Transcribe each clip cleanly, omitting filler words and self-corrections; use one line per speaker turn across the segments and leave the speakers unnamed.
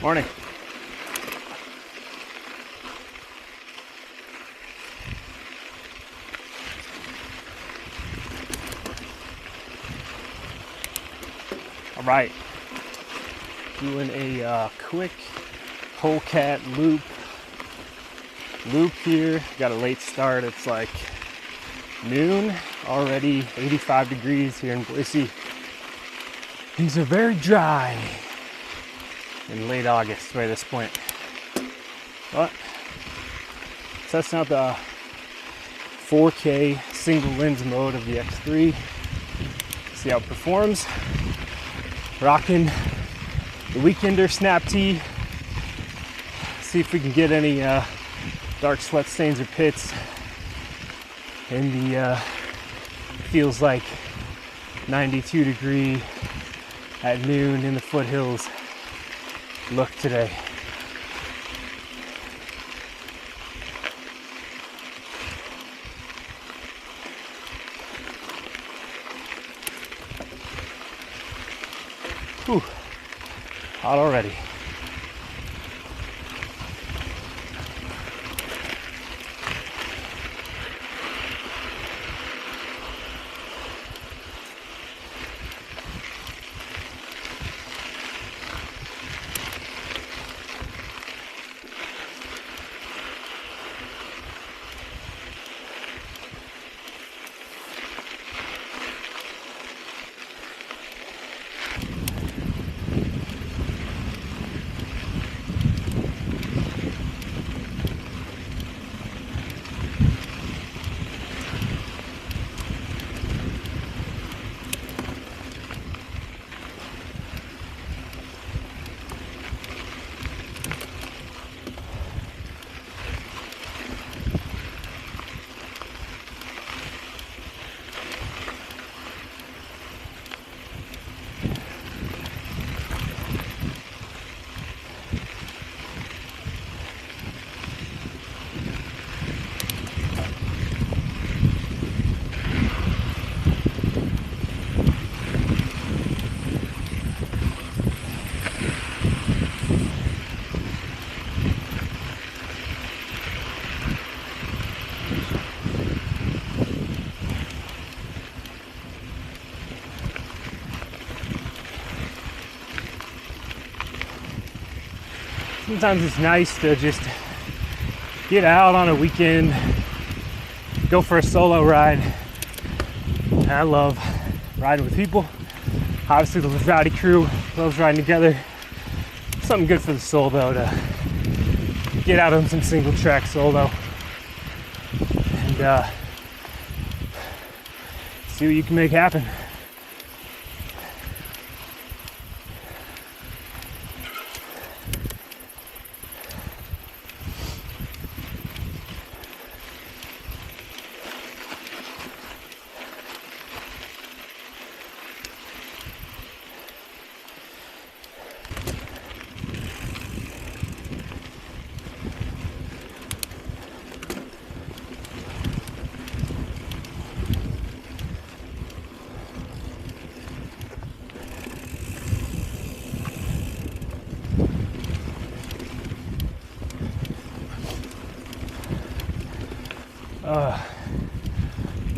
Morning. All right, doing a quick polecat loop here. Got a late start. It's like noon, already 85 degrees here in Boise. Things are very dry in late August by this point. But testing out the 4K single lens mode of the X3. See how it performs. Rocking the Weekender snap tee. See if we can get any dark sweat stains or pits in the feels like 92 degree at noon in the foothills look today. Whew, hot already. Sometimes it's nice to just get out on a weekend, go for a solo ride. I love riding with people. Obviously the Rowdee crew loves riding together. Something good for the soul though, to get out on some single track solo and see what you can make happen.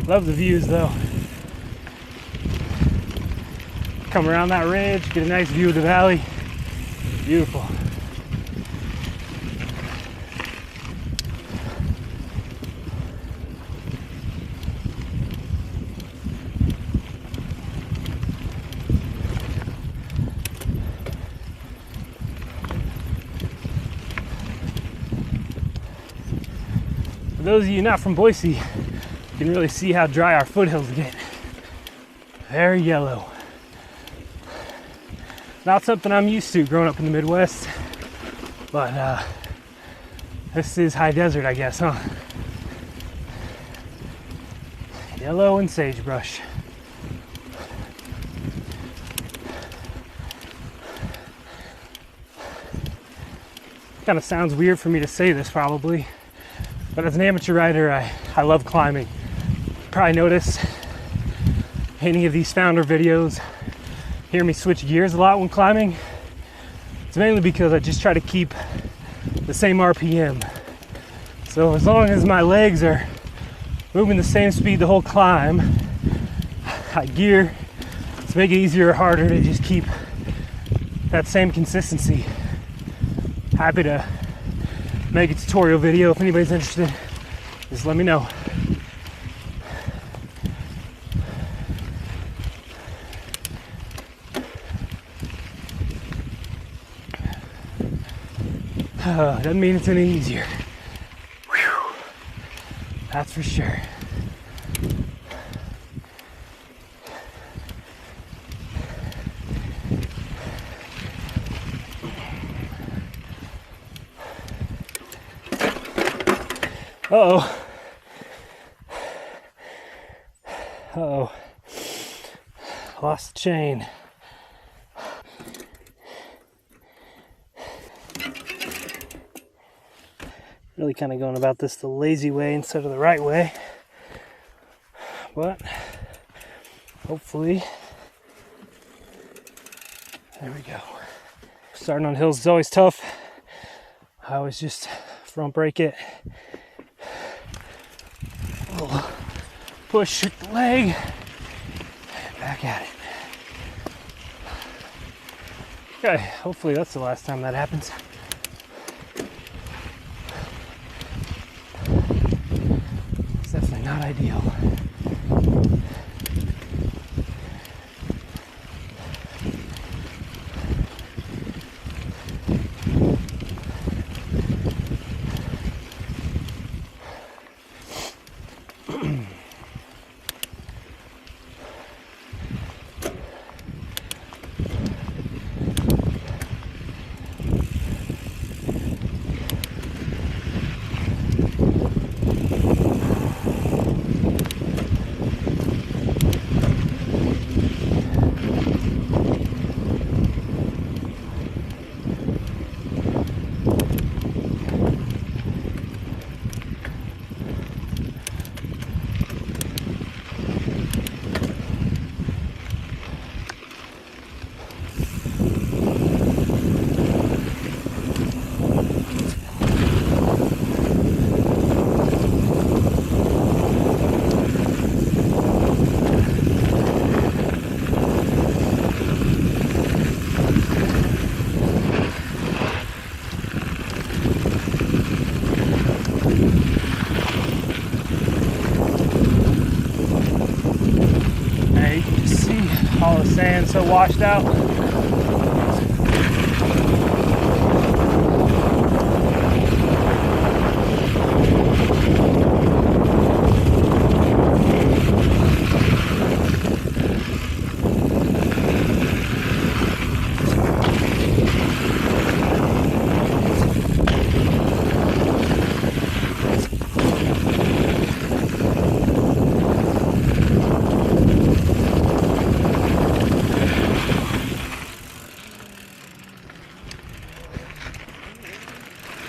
Love the views though. Come around that ridge, get a nice view of the valley. Beautiful. For those of you not from Boise, you can really see how dry our foothills get. Very yellow. Not something I'm used to growing up in the Midwest, but this is high desert, I guess, huh? Yellow and sagebrush. Kind of sounds weird for me to say this probably, but as an amateur rider, I love climbing. Probably notice any of these founder videos, hear me switch gears a lot when climbing. It's mainly because I just try to keep the same RPM. So as long as my legs are moving the same speed the whole climb, I gear to make it easier or harder to just keep that same consistency. Happy to make a tutorial video if anybody's interested. Just let me know. Doesn't mean it's any easier. Whew. That's for sure. Uh-oh. Uh-oh. Lost the chain. Really kind of going about this the lazy way instead of the right way. But hopefully, there we go. Starting on hills is always tough. I always just front brake it. Little push the leg. Back at it. Okay, hopefully that's the last time that happens. It's definitely not ideal. All the sand so washed out.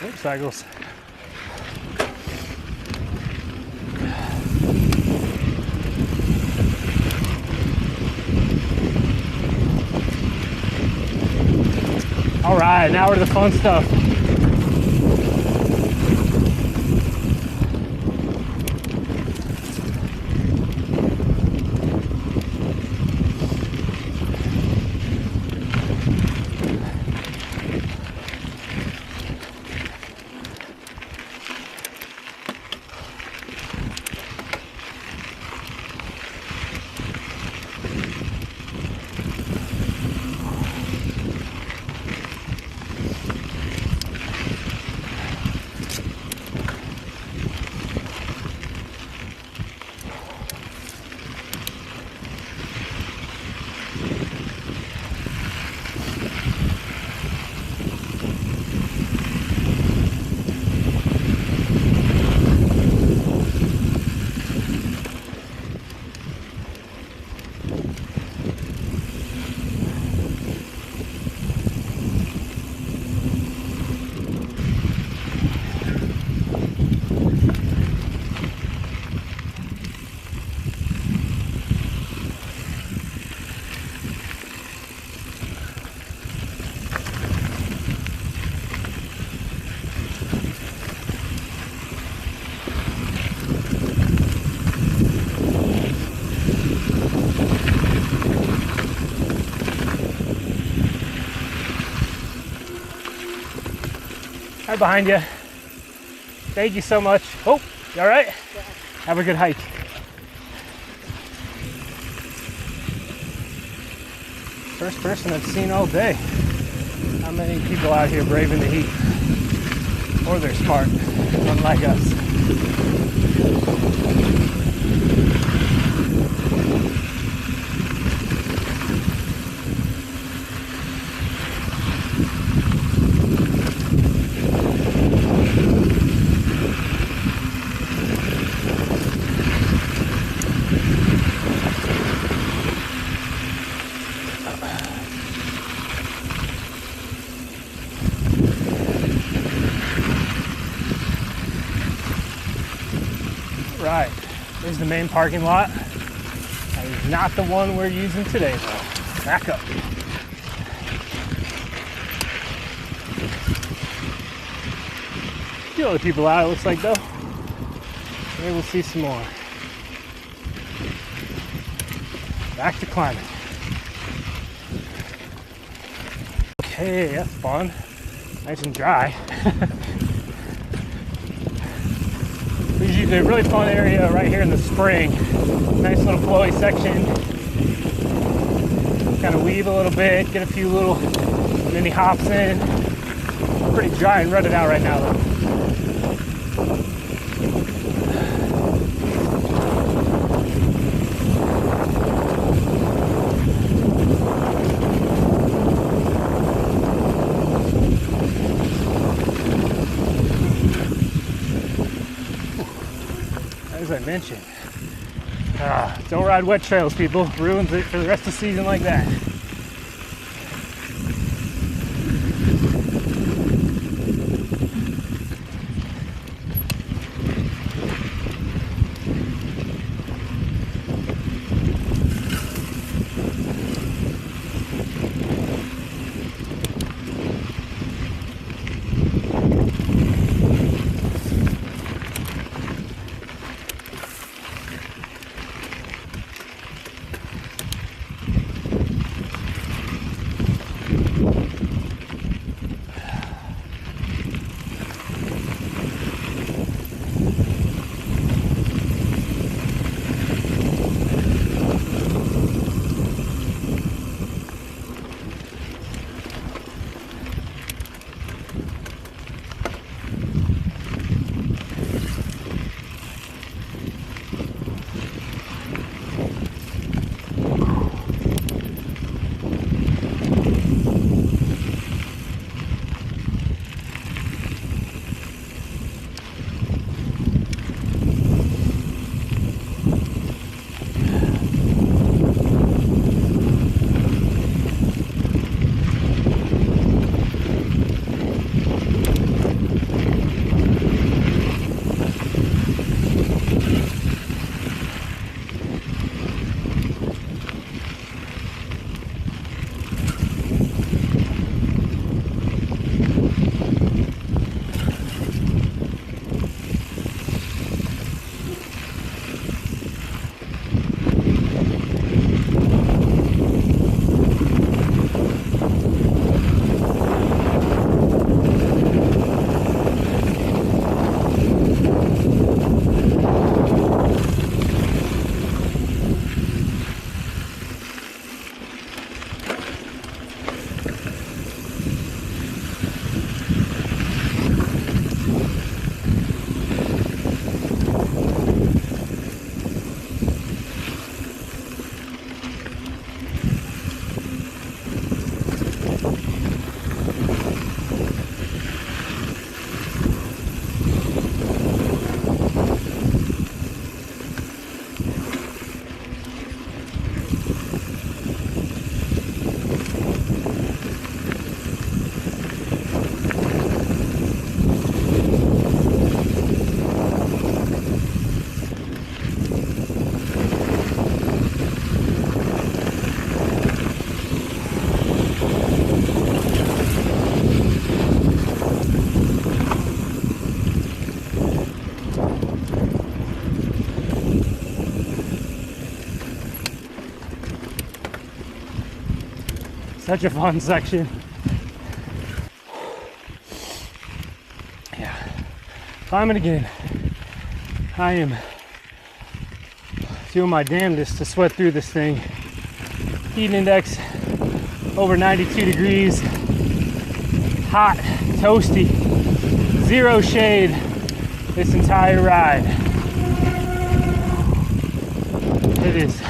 Motorcycles. All right, now we're to the fun stuff. Right behind you. Thank you so much. Oh, you all right?
Yeah.
Have a good hike. First person I've seen all day. How many people out here braving the heat? Or they're smart, unlike us. Right, there's the main parking lot. That is not the one we're using today though. Back up. A few other people out, it looks like though. Maybe we'll see some more. Back to climbing. Okay, that's fun. Nice and dry. There's usually a really fun area right here in the spring. Nice little flowy section. Kind of weave a little bit, get a few little mini hops in. Pretty dry and rutted out right now though. As I mentioned, don't ride wet trails, people. Ruins it for the rest of the season like that. Such a fun section. climbing again. I am doing my damnedest to sweat through this thing. Heat index over 92 degrees. Hot, toasty, zero shade this entire ride. It is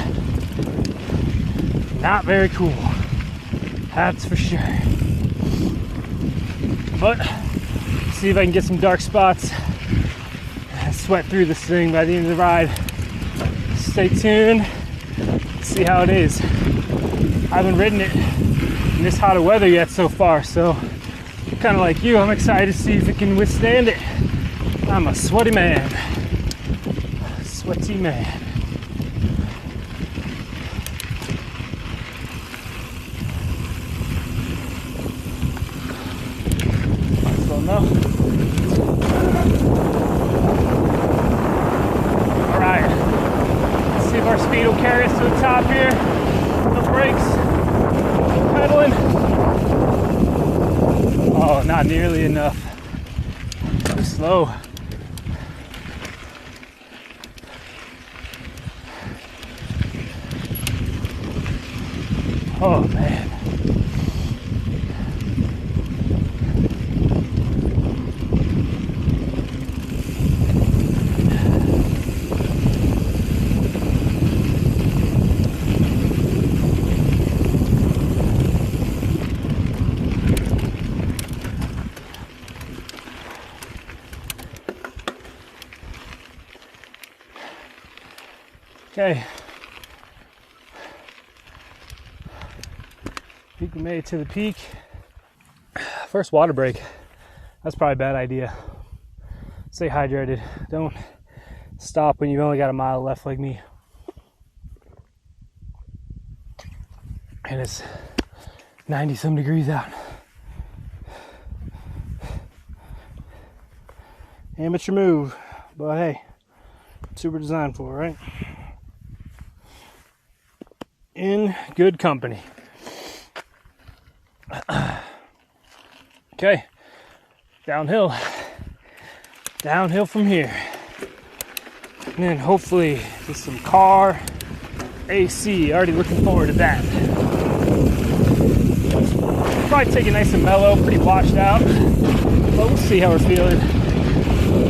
not very cool, that's for sure. But see if I can get some dark spots and sweat through this thing by the end of the ride. Stay tuned, see how it is. I haven't ridden it in this hot of weather yet so far, so kind of like you, I'm excited to see if it can withstand it. I'm a sweaty man. Sweaty man. Might as well know. Alright. Let's see if our speed will carry us to the top here. No brakes. No pedaling. Oh, not nearly enough. Too slow. Oh man. Okay. I think we made it to the peak. First water break. That's probably a bad idea. Stay hydrated. Don't stop when you've only got a mile left like me. And it's 90 some degrees out. Amateur move, but hey, super designed for, right? In good company. Okay, downhill from here, and then hopefully just some car AC. Already looking forward to that. Probably take it nice and mellow, pretty washed out, but we'll see how we're feeling.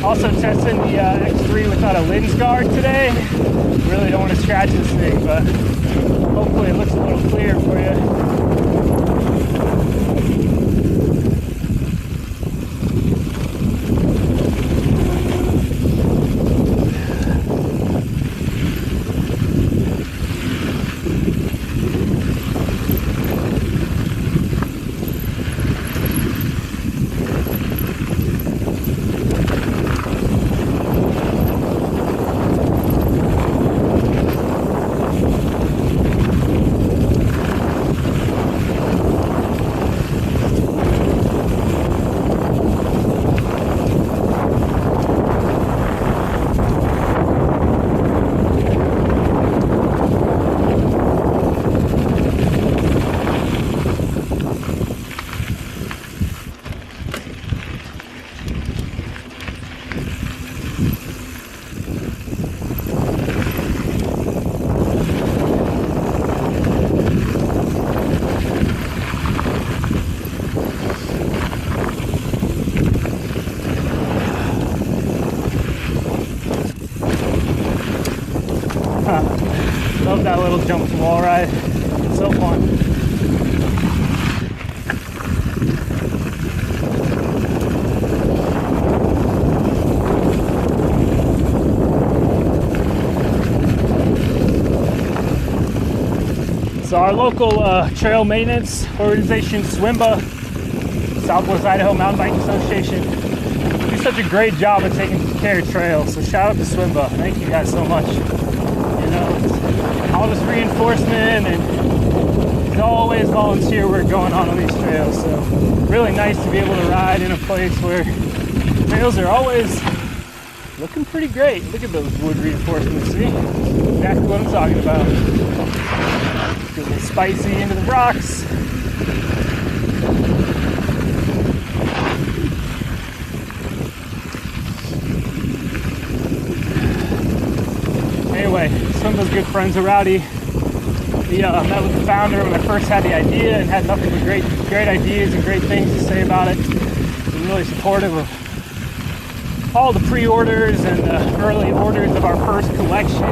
Also testing the X3 without a lens guard today. Really don't want to scratch this thing, but hopefully it looks a little clearer for you. Love that little jump wall ride. It's so fun. So our local trail maintenance organization, SWMBA, Southwest Idaho Mountain Biking Association, do such a great job of taking care of trails. So shout out to SWMBA. Thank you guys so much. You know, all this reinforcement and there's always volunteer work going on these trails. So really nice to be able to ride in a place where trails are always looking pretty great. Look at those wood reinforcements, see? Exactly what I'm talking about. Getting spicy into the rocks. was good friends with Rowdee. He met with the founder when I first had the idea and had nothing but great ideas and great things to say about it. Been really supportive of all the pre-orders and the early orders of our first collection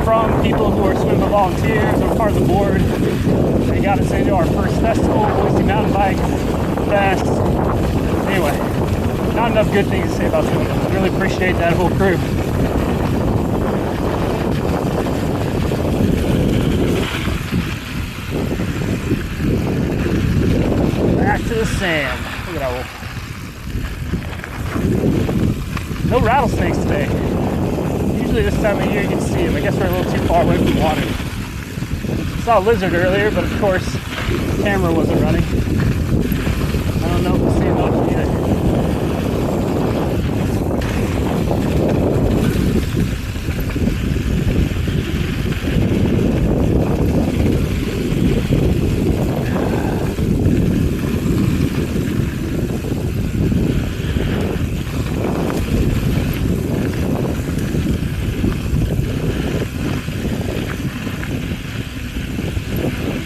from people who are swim volunteers or part of the board. They got us into our first festival, Boise Mountain Bike Fest. Anyway, not enough good things to say about them. I really appreciate that whole crew. Back to the sand. Look at that wolf. No rattlesnakes today. Usually this time of year you can see them. I guess we're a little too far away from the water. Saw a lizard earlier, but of course the camera wasn't running. I don't know if we'll see enough either.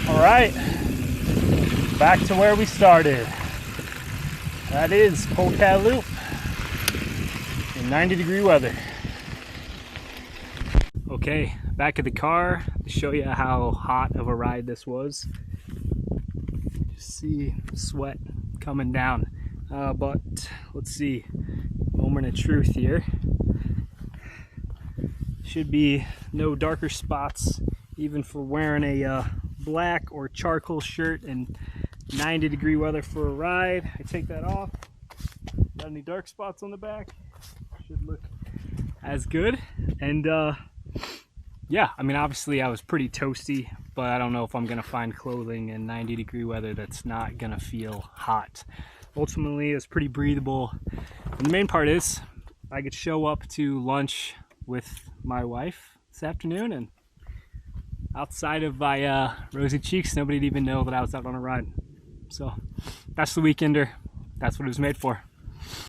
Alright, back to where we started. That is Polecat Loop in 90-degree weather. Okay, back at the car to show you how hot of a ride this was. You see sweat coming down. But let's see, moment of truth here. Should be no darker spots even for wearing a black or charcoal shirt in 90-degree weather for a ride. I take that off. Got any dark spots on the back? Should look as good. And yeah, I mean, obviously I was pretty toasty, but I don't know if I'm gonna find clothing in 90-degree weather that's not gonna feel hot. Ultimately, it's pretty breathable. And the main part is I could show up to lunch with my wife this afternoon, and outside of my rosy cheeks, nobody'd even know that I was out on a ride. So that's the Weekender. That's what it was made for.